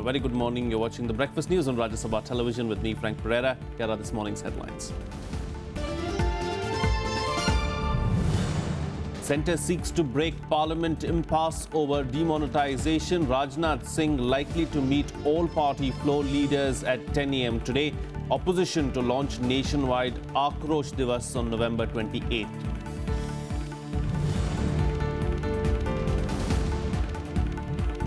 very good morning. You're watching the Breakfast News on Rajya Sabha television with me, Frank Pereira. Here are this morning's headlines. Centre seeks to break Parliament impasse over demonetization. Raj Nath Singh likely to meet all party floor leaders at 10 a.m. today. Opposition to launch nationwide Akrosh Divas on November 28th.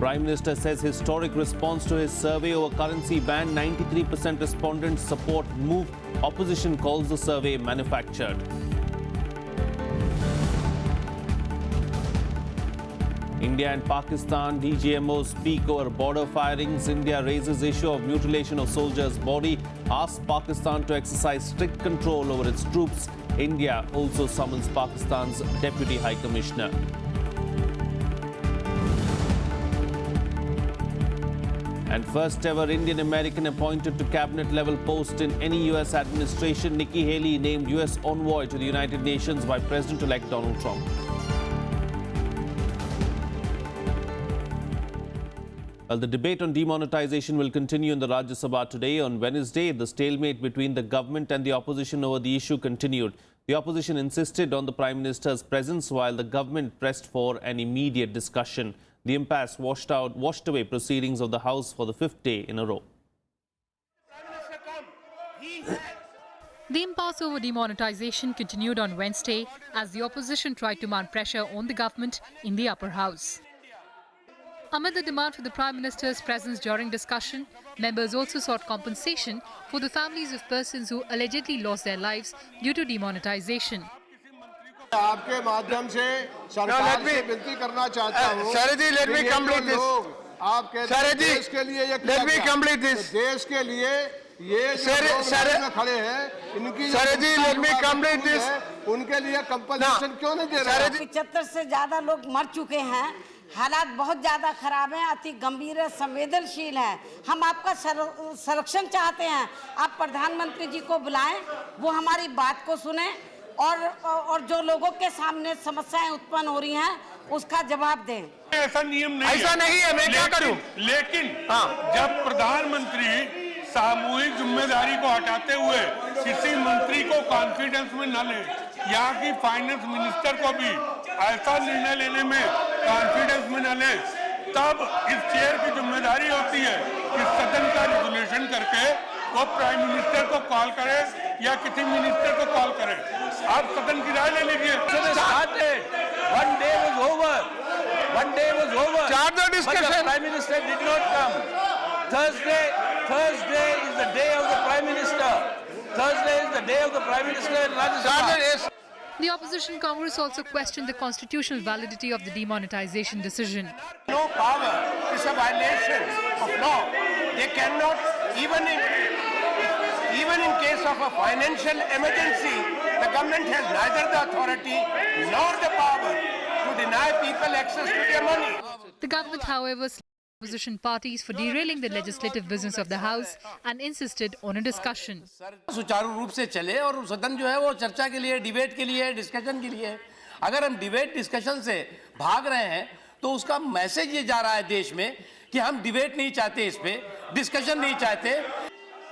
Prime Minister says historic response to his survey over currency ban. 93% respondents support move. Opposition calls the survey manufactured. India and Pakistan DGMOs speak over border firings. India raises issue of mutilation of soldiers' body. Asks Pakistan to exercise strict control over its troops. India also summons Pakistan's Deputy High Commissioner. And first ever Indian American appointed to cabinet level post in any US administration. Nikki Haley named US envoy to the United Nations by President-elect Donald Trump. Well, the debate on demonetization will continue in the Rajya Sabha today. On Wednesday, the stalemate between the government and the opposition over the issue continued. The opposition insisted on the Prime Minister's presence while the government pressed for an immediate discussion. The impasse washed away proceedings of the House for the fifth day in a row. The impasse over demonetization continued on Wednesday as the opposition tried to mount pressure on the government in the upper house. Amid the demand for the Prime Minister's presence during discussion, members also sought compensation for the families of persons who allegedly lost their lives due to demonetization. आपके माध्यम से सरकार से विनती करना चाहता हूं। Sir ji, let me complete this. आप कहते हैं देश के लिए ये let me complete this. देश के लिए ये सर खड़े हैं इनकी sir ji, let me complete this. उनके लिए कंपनसेशन क्यों नहीं दे रहे? 75 से ज्यादा लोग मर चुके हैं। हालात बहुत ज्यादा खराब हैं, अति गंभीर है, संवेदनशील है। हम आपका संरक्षण चाहते हैं। आप प्रधानमंत्री जी को बुलाएं, वो हमारी बात को सुने और जो लोगों के सामने समस्याएं उत्पन्न हो रही हैं उसका जवाब दें। ऐसा नियम नहीं ऐसा नहीं है, मैं क्या करूं? लेकिन जब प्रधानमंत्री सामूहिक जिम्मेदारी को हटाते हुए किसी मंत्री को कॉन्फिडेंस में न ले, यहाँ की फाइनेंस मिनिस्टर को भी ऐसा निर्णय लेने में कॉन्फिडेंस में न ले, तब इस चेयर की जिम्मेदारी होती है कि सदन का रेजुलेशन करके वो प्राइम मिनिस्टर को कॉल करे या किसी मिनिस्टर को कॉल करे। आप सदन की राय ले लीजिए। One day was over. Start the discussion. But the Prime Minister did not come. Thursday is the day of the Prime Minister. Thursday is the day of the Prime Minister in Rajya Sabha. The opposition Congress also questioned the constitutional validity of the demonetization decision. No power is a violation of law. They cannot, even in case of a financial emergency, the government has neither the authority nor the power to deny people access to their money. The government, however, slammed opposition parties for derailing the legislative business of the House and insisted on a discussion. सुचारू रूप से चले और सदन जो है वो चर्चा के लिए, डिबेट के लिए, डिस्कशन के लिए। अगर हम डिबेट डिस्कशन से भाग रहे हैं तो उसका मैसेज ये जा रहा है देश में कि हम डिबेट नहीं चाहते, इस पे डिस्कशन नहीं चाहते।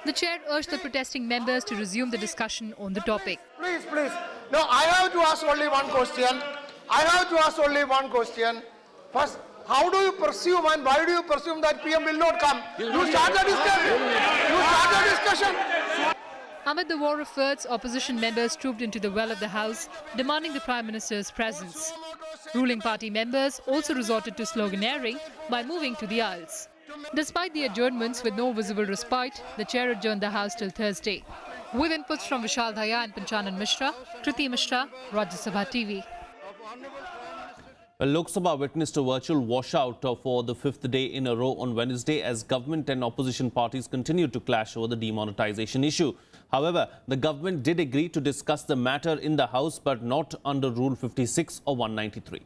The chair urged the protesting members to resume the discussion on the topic. Please. No, I have to ask only one question. First, how do you presume and why do you presume that PM will not come? You start the discussion. Amid the war of words, opposition members trooped into the well of the House, demanding the Prime Minister's presence. Ruling party members also resorted to sloganeering by moving to the aisles. Despite the adjournments with no visible respite, the chair adjourned the House till Thursday. With inputs from Vishal Dhaya and Panchanan Mishra, Kriti Mishra, Rajya Sabha TV. Well, Lok Sabha witnessed a virtual washout for the fifth day in a row on Wednesday as government and opposition parties continued to clash over the demonetization issue. However, the government did agree to discuss the matter in the House, but not under Rule 56 or 193.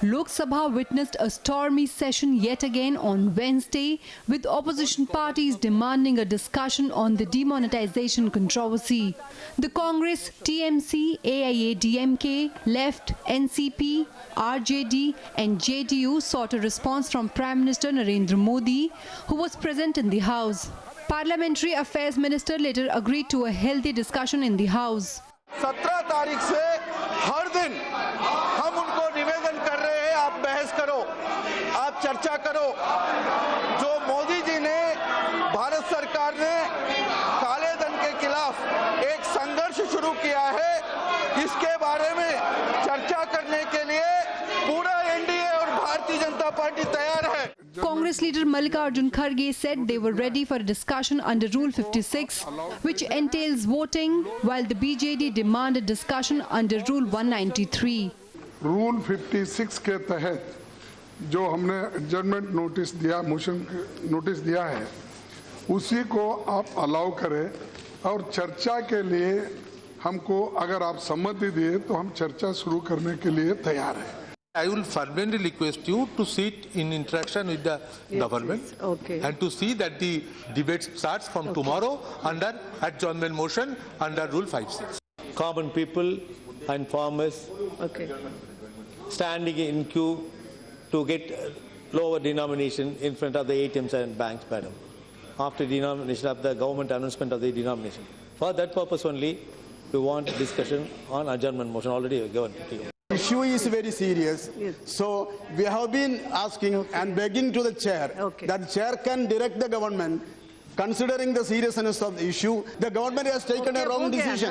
Lok Sabha witnessed a stormy session yet again on Wednesday, with opposition parties demanding a discussion on the demonetization controversy. The Congress, TMC, AIADMK, Left, NCP, RJD and JDU sought a response from Prime Minister Narendra Modi, who was present in the House. Parliamentary Affairs Minister later agreed to a healthy discussion in the House. 17 तारीख से हर दिन हम उनको निवेदन कर रहे हैं, आप बहस करो, आप चर्चा करो। जो मोदी जी ने, भारत सरकार ने काले धन के खिलाफ एक संघर्ष शुरू किया है, इसके बारे में चर्चा करने के लिए पूरा एनडीए और भारतीय जनता पार्टी तैयार है। Congress leader Mallikarjun Kharge said they were ready for a discussion under Rule 56, which entails voting, while the BJD demanded discussion under Rule 193. Rule 56 के तहत जो हमने एडजर्नमेंट नोटिस दिया, मोशन नोटिस दिया है, उसी को आप अलाउ करें और चर्चा के लिए हमको अगर आप सम्मति दिए तो हम चर्चा शुरू करने के लिए तैयार हैं। I will fervently request you to sit in interaction with the government and to see that the debate starts from tomorrow under adjournment motion under Rule 56. Common people and farmers standing in queue to get lower denomination in front of the ATMs and banks, madam, after denomination of the government announcement of the denomination. For that purpose only, we want discussion on adjournment motion already given to you. The issue is very serious. So we have been asking and begging to the chair that the chair can direct the government. Considering the seriousness of the issue, the government has taken a wrong decision.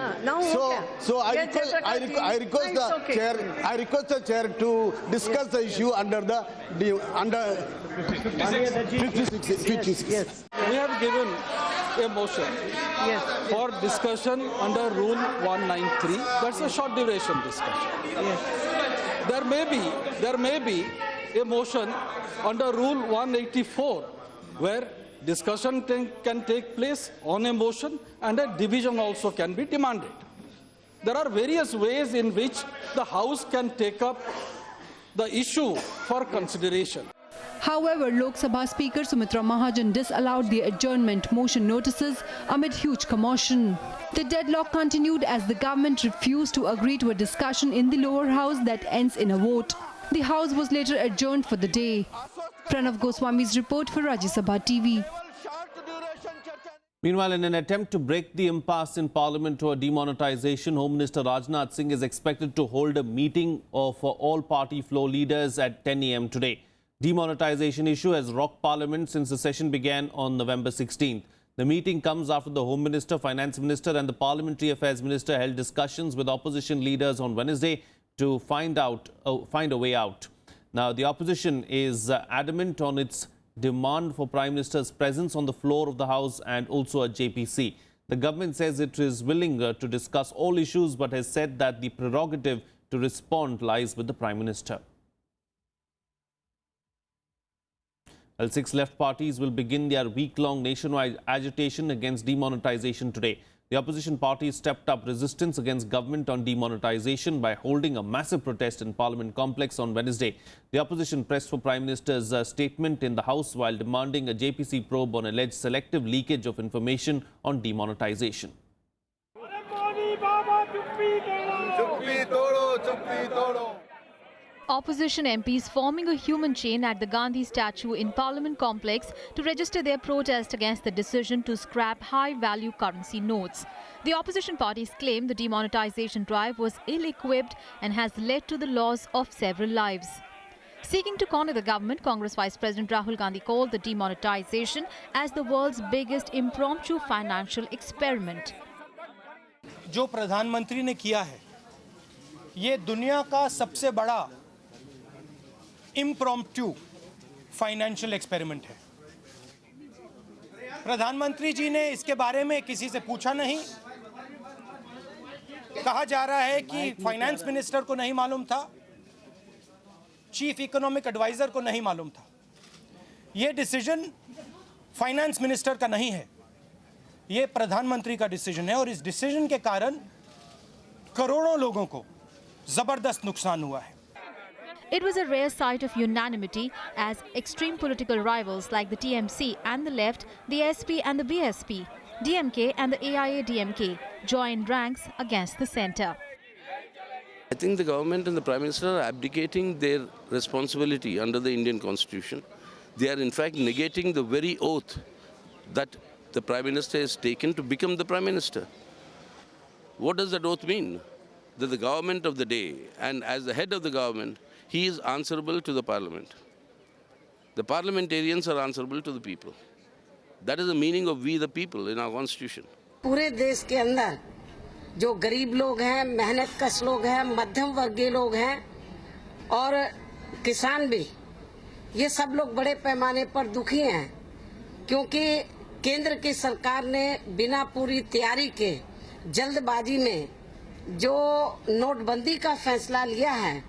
So I request the chair to discuss the issue under 56. Yes. We have given a motion for discussion under Rule 193. That's a short duration discussion. Yes. There may be a motion under Rule 184 where discussion can take place on a motion and a division also can be demanded. There are various ways in which the House can take up the issue for consideration. However, Lok Sabha Speaker Sumitra Mahajan disallowed the adjournment motion notices amid huge commotion. The deadlock continued as the government refused to agree to a discussion in the lower house that ends in a vote. The House was later adjourned for the day. Pranav Goswami's report for Rajya Sabha TV. Meanwhile, in an attempt to break the impasse in Parliament over demonetization, Home Minister Raj Nath Singh is expected to hold a meeting of all party floor leaders at 10 a.m. today. Demonetization issue has rocked Parliament since the session began on November 16th. The meeting comes after the Home Minister, Finance Minister and the Parliamentary Affairs Minister held discussions with opposition leaders on Wednesday to find a way out. Now, the opposition is adamant on its demand for Prime Minister's presence on the floor of the House and also at JPC. The government says it is willing to discuss all issues but has said that the prerogative to respond lies with the Prime Minister. Well, 6 left parties will begin their week-long nationwide agitation against demonetization today. The opposition parties stepped up resistance against government on demonetization by holding a massive protest in Parliament complex on Wednesday. The opposition pressed for Prime Minister's statement in the House while demanding a JPC probe on alleged selective leakage of information on demonetization. Opposition MPs forming a human chain at the Gandhi statue in Parliament complex to register their protest against the decision to scrap high-value currency notes. The opposition parties claim the demonetization drive was ill-equipped and has led to the loss of several lives. Seeking to corner the government, Congress Vice President Rahul Gandhi called the demonetization as the world's biggest impromptu financial experiment. जो प्रधानमंत्री ने किया है, ये दुनिया का सबसे बड़ा इम्प्रॉम्प्टू फाइनेंशियल एक्सपेरिमेंट है। प्रधानमंत्री जी ने इसके बारे में किसी से पूछा नहीं। कहा जा रहा है कि फाइनेंस मिनिस्टर को नहीं मालूम था, चीफ इकोनॉमिक एडवाइजर को नहीं मालूम था। ये डिसीजन फाइनेंस मिनिस्टर का नहीं है, ये प्रधानमंत्री का डिसीजन है और इस डिसीजन के कारण करोड़ों लोगों को जबरदस्त नुकसान हुआ है। It was a rare sight of unanimity as extreme political rivals like the TMC and the left, the SP and the BSP, DMK and the AIA-DMK joined ranks against the centre. I think the government and the Prime Minister are abdicating their responsibility under the Indian Constitution. They are in fact negating the very oath that the Prime Minister has taken to become the Prime Minister. What does that oath mean? That the government of the day, and as the head of the government, he is answerable to the Parliament. The parliamentarians are answerable to the people. That is the meaning of we the people in our Constitution. पूरे देश के अंदर जो गरीब लोग हैं, मेहनत कश लोग हैं, मध्यम वर्गीय लोग हैं और किसान भी, ये सब लोग बड़े पैमाने पर दुखी हैं क्योंकि केंद्र की सरकार ने बिना पूरी तैयारी के जल्दबाजी में जो नोटबंदी का फैसला लिया है,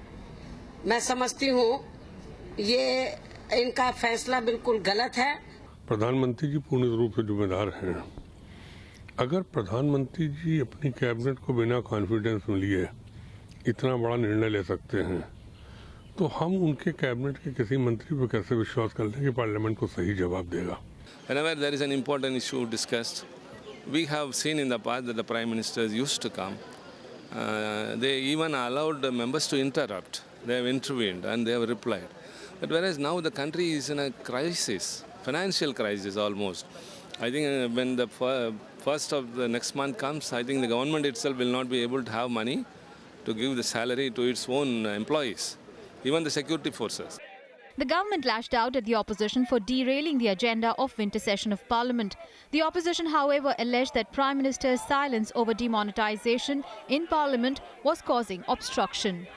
मैं समझती हूँ ये इनका फैसला बिल्कुल गलत है। प्रधानमंत्री जी पूर्ण रूप से जिम्मेदार हैं। अगर प्रधानमंत्री जी अपनी कैबिनेट को बिना कॉन्फिडेंस में लिए इतना बड़ा निर्णय ले सकते हैं, तो हम उनके कैबिनेट के किसी मंत्री पर कैसे विश्वास कर लें कि पार्लियामेंट को सही जवाब देगा? Whenever there is an important issue discussed, we have seen in the past that the Prime Ministers used to come. They even allowed the members to interrupt. They have intervened and they have replied. But whereas now the country is in a crisis, financial crisis almost. I think when the first of the next month comes, I think the government itself will not be able to have money to give the salary to its own employees, even the security forces. The government lashed out at the opposition for derailing the agenda of winter session of Parliament. The opposition, however, alleged that Prime Minister's silence over demonetisation in Parliament was causing obstruction.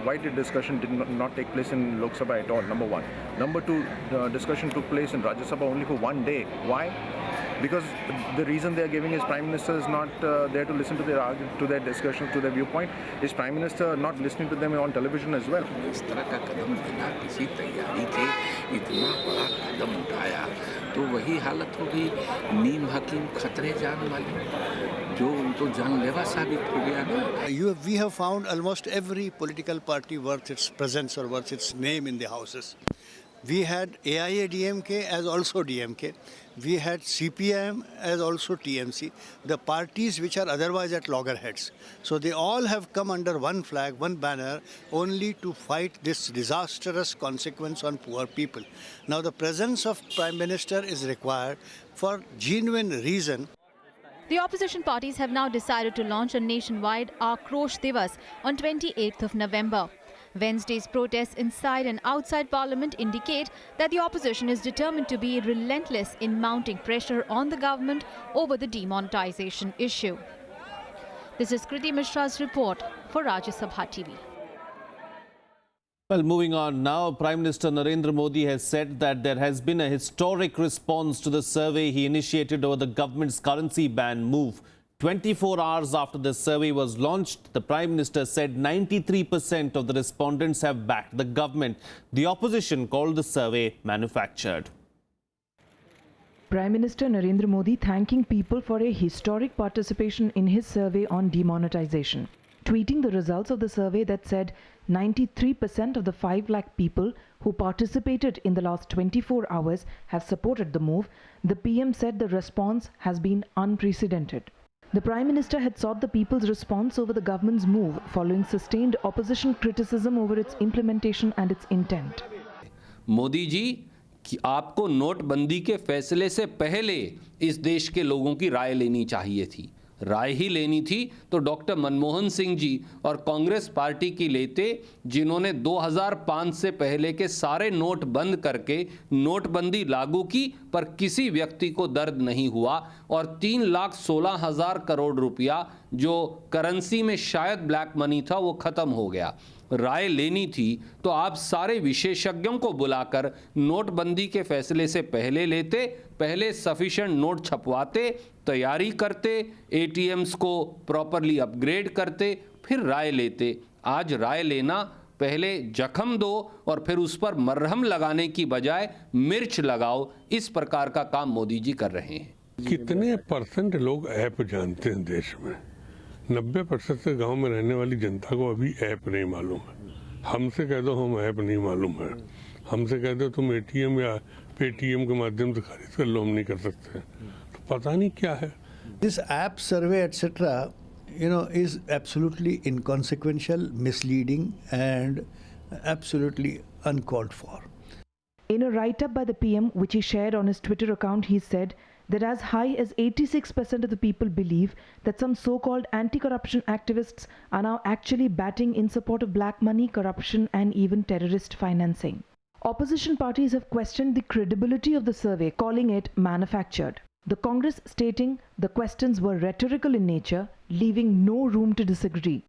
Why did discussion not take place in Lok Sabha at all, number one. Number two, the discussion took place in Rajya Sabha only for one day. Why? Because the reason they are giving is Prime Minister is not there to listen to their discussion, to their viewpoint. Is Prime Minister not listening to them on television as well? इस तरह का कदम बिना किसी तैयारी के इतना बड़ा कदम उठाया तो वही हालत होगी नीम हकीम खतरे जान वाली जो उनको जानलेवा साबित हो गया ना. We have found almost every political party worth its presence or worth its name in the houses. We had AIA-DMK as also DMK. We had CPIM as also TMC, the parties which are otherwise at loggerheads. So they all have come under one flag, one banner, only to fight this disastrous consequence on poor people. Now the presence of Prime Minister is required for genuine reason. The opposition parties have now decided to launch a nationwide Akrosh Divas on 28th of November. Wednesday's protests inside and outside Parliament indicate that the opposition is determined to be relentless in mounting pressure on the government over the demonetisation issue. This is Kriti Mishra's report for Rajya Sabha TV. Well, moving on now, Prime Minister Narendra Modi has said that there has been a historic response to the survey he initiated over the government's currency ban move. 24 hours after the survey was launched, the Prime Minister said 93% of the respondents have backed the government. The opposition called the survey manufactured. Prime Minister Narendra Modi thanking people for a historic participation in his survey on demonetisation, tweeting the results of the survey that said 93% of the 5 lakh people who participated in the last 24 hours have supported the move. The PM said the response has been unprecedented. The Prime Minister had sought the people's response over the government's move following sustained opposition criticism over its implementation and its intent. Modi ji कि आपको नोटबंदी के फैसले से पहले इस देश के लोगों की राय लेनी चाहिए थी. राय ही लेनी थी तो डॉक्टर मनमोहन सिंह जी और कांग्रेस पार्टी की लेते, जिन्होंने 2005 से पहले के सारे नोट बंद करके नोटबंदी लागू की, पर किसी व्यक्ति को दर्द नहीं हुआ और 3,16,000 करोड़ रुपया जो करेंसी में शायद ब्लैक मनी था वो खत्म हो गया. राय लेनी थी तो आप सारे विशेषज्ञों को बुलाकर नोटबंदी के फैसले से पहले लेते, पहले सफिशिएंट नोट छपवाते, तैयारी करते, एटीएम्स को प्रॉपरली अपग्रेड करते, फिर राय लेते. आज राय लेना, पहले जख्म दो और फिर उस पर मरहम लगाने की बजाय मिर्च लगाओ, इस प्रकार का काम मोदी जी कर रहे हैं. कितने परसेंट लोग ऐप जानते हैं देश में? 90% से गांव में रहने वाली जनता को अभी ऐप नहीं मालूम है. हमसे कह दो हम ऐप नहीं मालूम है, हमसे कह दो तुम एटीएम या पेटीएम के माध्यम से खरीद कर लो, हम नहीं कर सकते, तो पता नहीं क्या है. This app survey, etc., is absolutely inconsequential, misleading, and absolutely uncalled for. In a write-up by the PM, which he shared on his Twitter account, he said that as high as 86% of the people believe that some so-called anti-corruption activists are now actually batting in support of black money, corruption, and even terrorist financing. Opposition parties have questioned the credibility of the survey, calling it manufactured. The Congress stating the questions were rhetorical in nature, leaving no room to disagree.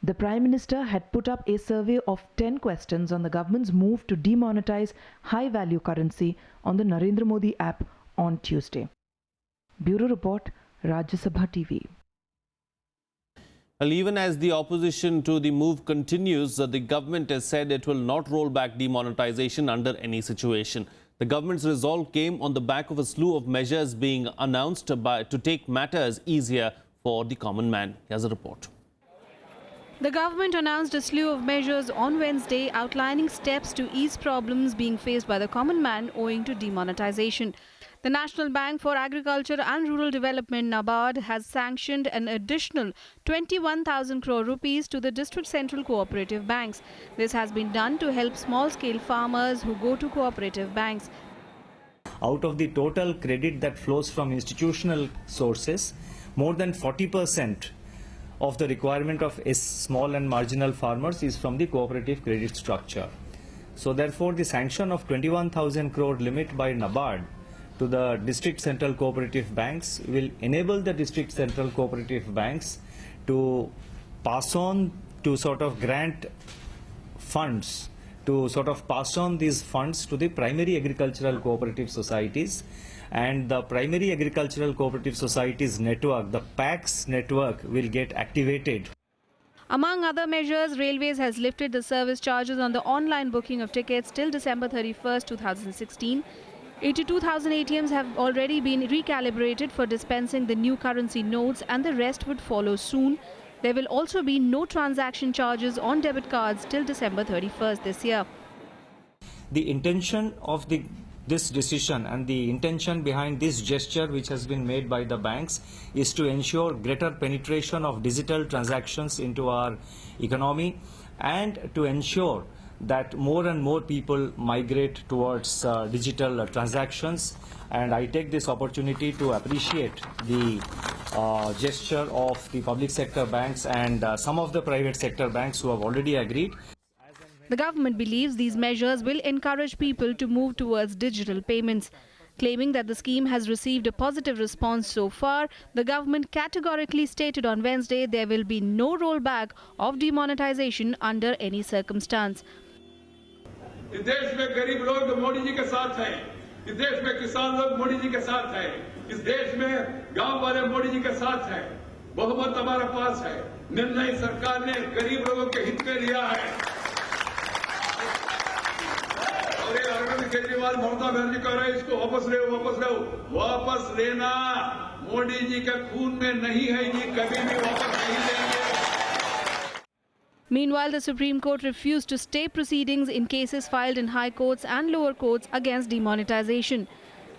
The Prime Minister had put up a survey of 10 questions on the government's move to demonetize high-value currency on the Narendra Modi app on Tuesday. Bureau Report, Rajya Sabha TV. Well, even as the opposition to the move continues, the government has said it will not roll back demonetization under any situation. The government's resolve came on the back of a slew of measures being announced to take matters easier for the common man. Here's a report. The government announced a slew of measures on Wednesday outlining steps to ease problems being faced by the common man owing to demonetization. The National Bank for Agriculture and Rural Development (NABARD) has sanctioned an additional 21,000 crore rupees to the district central cooperative banks. This has been done to help small-scale farmers who go to cooperative banks. Out of the total credit that flows from institutional sources, more than 40% of the requirement of small and marginal farmers is from the cooperative credit structure. So therefore, the sanction of 21,000 crore limit by NABARD to the district central cooperative banks will enable the district central cooperative banks to pass on, to sort of grant funds, to sort of pass on these funds to the primary agricultural cooperative societies. And the primary agricultural cooperative societies network, the PACS network, will get activated. Among other measures, Railways has lifted the service charges on the online booking of tickets till December 31st, 2016. 82,000 ATMs have already been recalibrated for dispensing the new currency notes, and the rest would follow soon. There will also be no transaction charges on debit cards till December 31st this year. The intention of this decision and the intention behind this gesture which has been made by the banks is to ensure greater penetration of digital transactions into our economy and to ensure that more and more people migrate towards digital transactions. And I take this opportunity to appreciate the gesture of the public sector banks and some of the private sector banks who have already agreed. The government believes these measures will encourage people to move towards digital payments. Claiming that the scheme has received a positive response so far, the government categorically stated on Wednesday there will be no rollback of demonetization under any circumstance. इस देश में गरीब लोग मोदी जी के साथ हैं, इस देश में किसान लोग मोदी जी के साथ हैं, इस देश में गांव वाले मोदी जी के साथ हैं, बहुमत हमारे पास है, निर्णय सरकार ने गरीब लोगों के हित में लिया है। अरविंद केजरीवाल ममता बनर्जी कह रहे हैं इसको वापस लेना मोदी जी के खून में नहीं है, ये कभी भी वापस नहीं लेंगे। Meanwhile, the Supreme Court refused to stay proceedings in cases filed in high courts and lower courts against demonetization.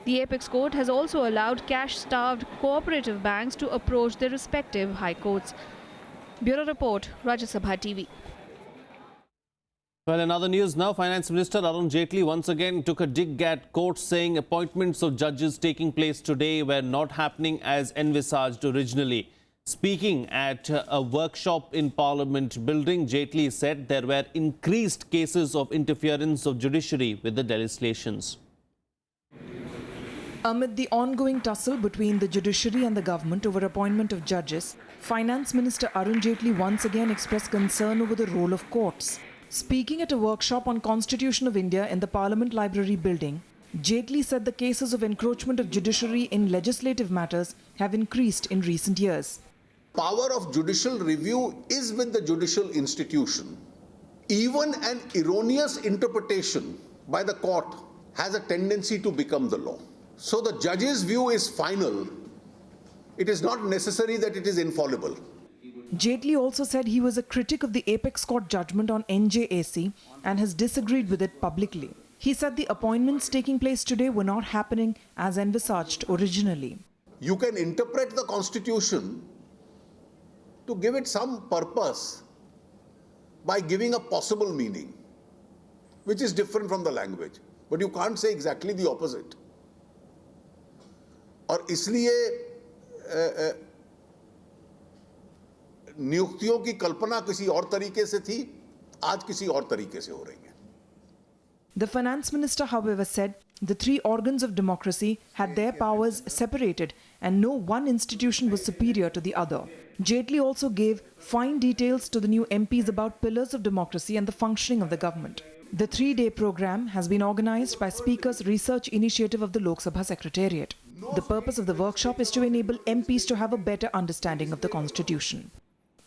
The apex court has also allowed cash-starved cooperative banks to approach their respective high courts. Bureau Report, Rajya Sabha TV. Well, in other news now, Finance Minister Arun Jaitley once again took a dig at courts, saying appointments of judges taking place today were not happening as envisaged originally. Speaking at a workshop in Parliament building, Jaitley said there were increased cases of interference of judiciary with the legislations. Amid the ongoing tussle between the judiciary and the government over appointment of judges, Finance Minister Arun Jaitley once again expressed concern over the role of courts. Speaking at a workshop on Constitution of India in the Parliament Library building, Jaitley said the cases of encroachment of judiciary in legislative matters have increased in recent years. Power of judicial review is with the judicial institution. Even an erroneous interpretation by the court has a tendency to become the law. So the judge's view is final. It is not necessary that it is infallible. Jaitley also said he was a critic of the Apex Court judgment on NJAC and has disagreed with it publicly. He said the appointments taking place today were not happening as envisaged originally. You can interpret the Constitution to give it some purpose by giving a possible meaning, which is different from the language. But you can't say exactly the opposite. और इसलिए नियुक्तियों की कल्पना किसी और तरीके से थी, आज किसी और तरीके से हो रही है. The finance minister, however, said the three organs of democracy had their powers separated and no one institution was superior to the other. Jaitley also gave fine details to the new MPs about pillars of democracy and the functioning of the government. The 3-day program has been organized by Speaker's Research Initiative of the Lok Sabha Secretariat. The purpose of the workshop is to enable MPs to have a better understanding of the Constitution.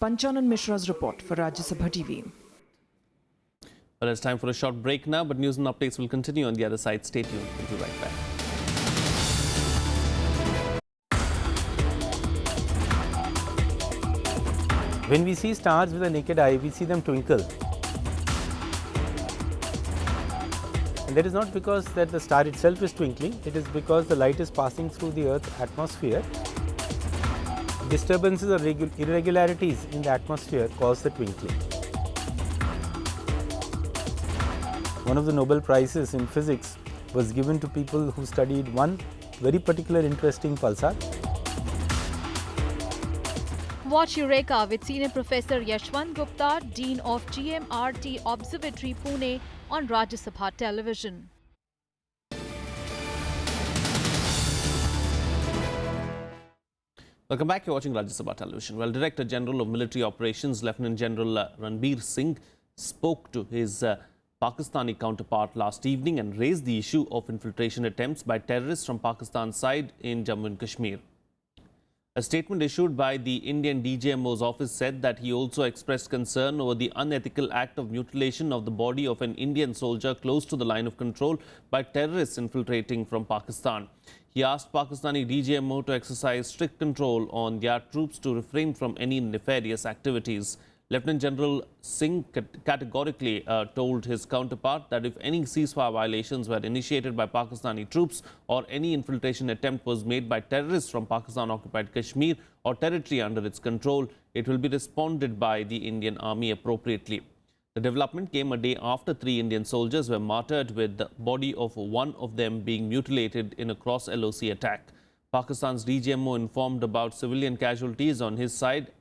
Panchanan Mishra's report for Rajya Sabha TV. Well, it's time for a short break now, but news and updates will continue on the other side. Stay tuned. We'll be right back. When we see stars with the naked eye, we see them twinkle. And that is not because that the star itself is twinkling, it is because the light is passing through the Earth's atmosphere. Disturbances or irregularities in the atmosphere cause the twinkling. One of the Nobel Prizes in physics was given to people who studied one very particular interesting pulsar. Watch Eureka with Senior Professor Yashwant Gupta, Dean of GMRT Observatory, Pune on Rajya Sabha television. Welcome back. You're watching Rajya Sabha television. Well, Director General of Military Operations, Lieutenant General Ranbir Singh, spoke to his Pakistani counterpart last evening and raised the issue of infiltration attempts by terrorists from Pakistan's side in Jammu and Kashmir. A statement issued by the Indian DGMO's office said that he also expressed concern over the unethical act of mutilation of the body of an Indian soldier close to the line of control by terrorists infiltrating from Pakistan. He asked Pakistani DGMO to exercise strict control on their troops to refrain from any nefarious activities. Lieutenant General Singh categorically told his counterpart that if any ceasefire violations were initiated by Pakistani troops or any infiltration attempt was made by terrorists from Pakistan-occupied Kashmir or territory under its control, it will be responded by the Indian Army appropriately. The development came a day after 3 Indian soldiers were martyred, with the body of one of them being mutilated in a cross-LOC attack. Pakistan's DGMO informed about civilian casualties on his side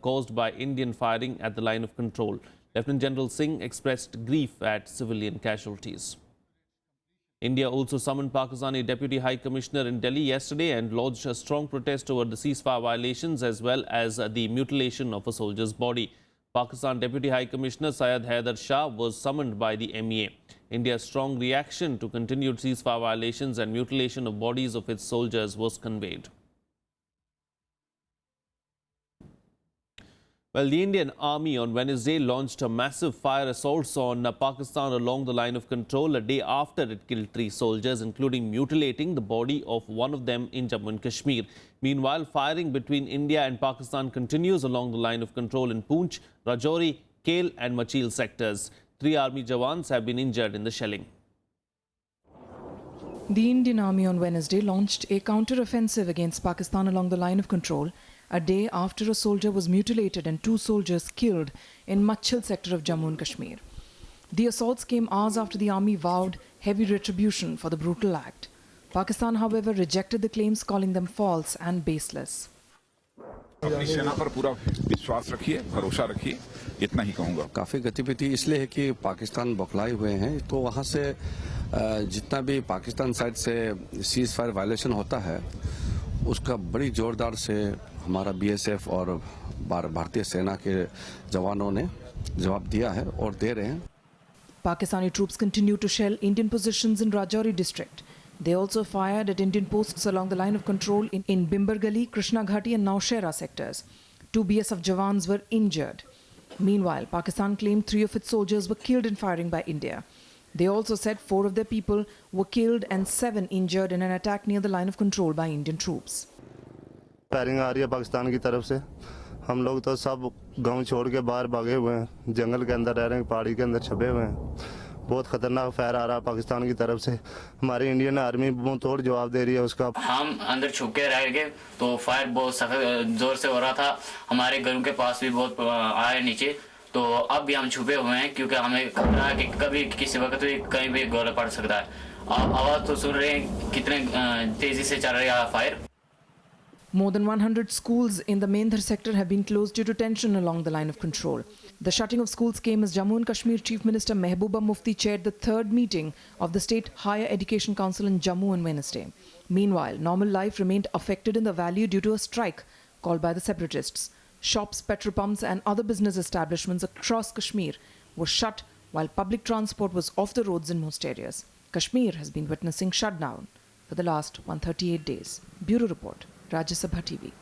caused by Indian firing at the line of control. Lieutenant General Singh expressed grief at civilian casualties. India also summoned Pakistani Deputy High Commissioner in Delhi yesterday and lodged a strong protest over the ceasefire violations as well as the mutilation of a soldier's body. Pakistan Deputy High Commissioner Syed Haider Shah was summoned by the MEA. India's strong reaction to continued ceasefire violations and mutilation of bodies of its soldiers was conveyed. Well, the Indian Army on Wednesday launched a massive fire assaults on Pakistan along the line of control a day after it killed 3 soldiers, including mutilating the body of one of them in Jammu and Kashmir. Meanwhile, firing between India and Pakistan continues along the line of control in Poonch, Rajouri, Kale and Machil sectors. 3 army jawans have been injured in the shelling. The Indian Army on Wednesday launched a counter-offensive against Pakistan along the line of control a day after a soldier was mutilated and 2 soldiers killed in Machil sector of Jammu and Kashmir. The assaults came hours after the army vowed heavy retribution for the brutal act. Pakistan, however, rejected the claims, calling them false and baseless. अपनी सेना पर पूरा विश्वास रखिए, भरोसा रखिए, इतना ही कहूँगा। काफ़ी गतिविधि इसलिए है कि पाकिस्तान बौखलाए हुए हैं, तो वहाँ से जितना भी पाकिस्तान साइड से सीज फायर वायलेशन होता है, उसका बड़ी जोरदार से हमारा BSF और भारतीय सेना के जवानों ने जवाब दिया है और दे रहे हैं। Pakistani troops continue to shell Indian positions in Rajouri district. They also fired at Indian posts along the line of control in Bimbergali, Krishna Ghati and Naushera sectors. 2 BSF jawans were injured. Meanwhile, Pakistan claimed 3 of its soldiers were killed in firing by India. They also said 4 of their people were killed and 7 injured in an attack near the line of control by Indian troops. Firing आ रही है पाकिस्तान की तरफ से, हम लोग तो सब गांव छोड़ के बाहर भागे हुए हैं, जंगल के अंदर रह रहे हैं, पहाड़ी के अंदर छुपे हुए हैं। बहुत खतरनाक फायर आ रहा है पाकिस्तान की तरफ से। हमारी इंडियन आर्मी मुंह तोड़ जवाब दे रही है उसका। हम अंदर छुप के रह गए तो फायर बहुत सख्त जोर से हो रहा था। हमारे घरों के पास भी बहुत आए नीचे, तो अब भी हम छुपे हुए हैं क्योंकि हमें खतरा है कि कभी किसी वक्त भी कहीं भी गोला पड़ सकता है। आप आवाज तो सुन रहे हैं कितने तेजी से चल रहा है fire. More than 100 schools in the Mendhar sector have been closed due to tension along the line of control. The shutting of schools came as Jammu and Kashmir Chief Minister Mehbooba Mufti chaired the third meeting of the State Higher Education Council in Jammu on Wednesday. Meanwhile, normal life remained affected in the valley due to a strike called by the separatists. Shops, petrol pumps and other business establishments across Kashmir were shut while public transport was off the roads in most areas. Kashmir has been witnessing shutdown for the last 138 days. Bureau Report, Rajya Sabha TV.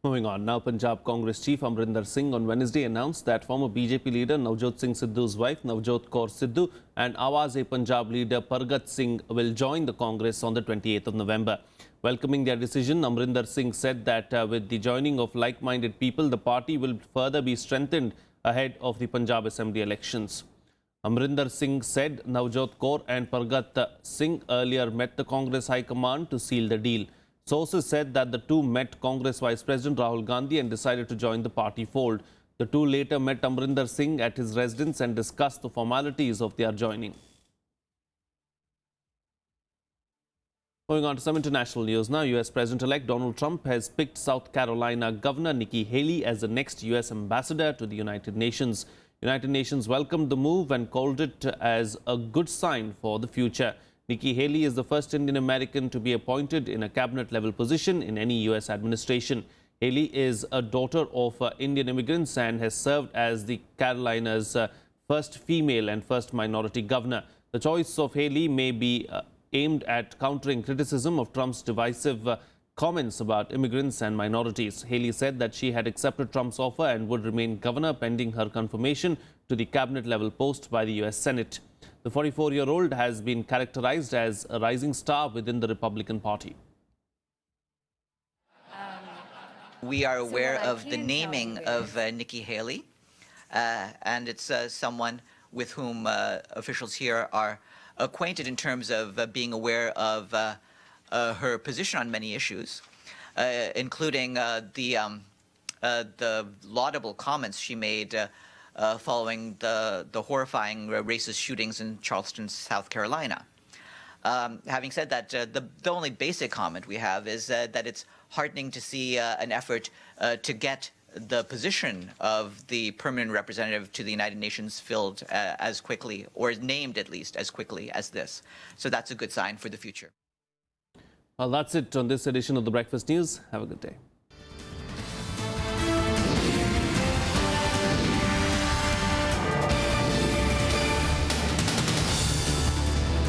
Moving on, now Punjab Congress Chief Amrinder Singh on Wednesday announced that former BJP leader Navjot Singh Sidhu's wife Navjot Kaur Sidhu and Awaz-e-Punjab leader Pargat Singh will join the Congress on the 28th of November. Welcoming their decision, Amrinder Singh said that with the joining of like-minded people, the party will further be strengthened ahead of the Punjab Assembly elections. Amrinder Singh said Navjot Kaur and Pargat Singh earlier met the Congress High Command to seal the deal. Sources said that the two met Congress Vice President Rahul Gandhi and decided to join the party fold. The two later met Amrinder Singh at his residence and discussed the formalities of their joining. Going on to some international news now, US President-elect Donald Trump has picked South Carolina Governor Nikki Haley as the next US ambassador to the United Nations. United Nations welcomed the move and called it as a good sign for the future. Nikki Haley is the first Indian American to be appointed in a cabinet-level position in any US administration. Haley is a daughter of Indian immigrants and has served as the Carolinas' first female and first minority governor. The choice of Haley may be aimed at countering criticism of Trump's divisive comments about immigrants and minorities. Haley said that she had accepted Trump's offer and would remain governor pending her confirmation to the cabinet-level post by the US Senate. The 44-year-old has been characterized as a rising star within the Republican Party. We are aware of the naming of Nikki Haley, and it's someone with whom officials here are acquainted in terms of being aware of her position on many issues, including the laudable comments she made following the horrifying racist shootings in Charleston, South Carolina. Having said that, the only basic comment we have is that it's heartening to see an effort to get the position of the permanent representative to the United Nations filled as quickly, or named at least as quickly as this. So that's a good sign for the future. Well, that's it on this edition of the Breakfast News. Have a good day.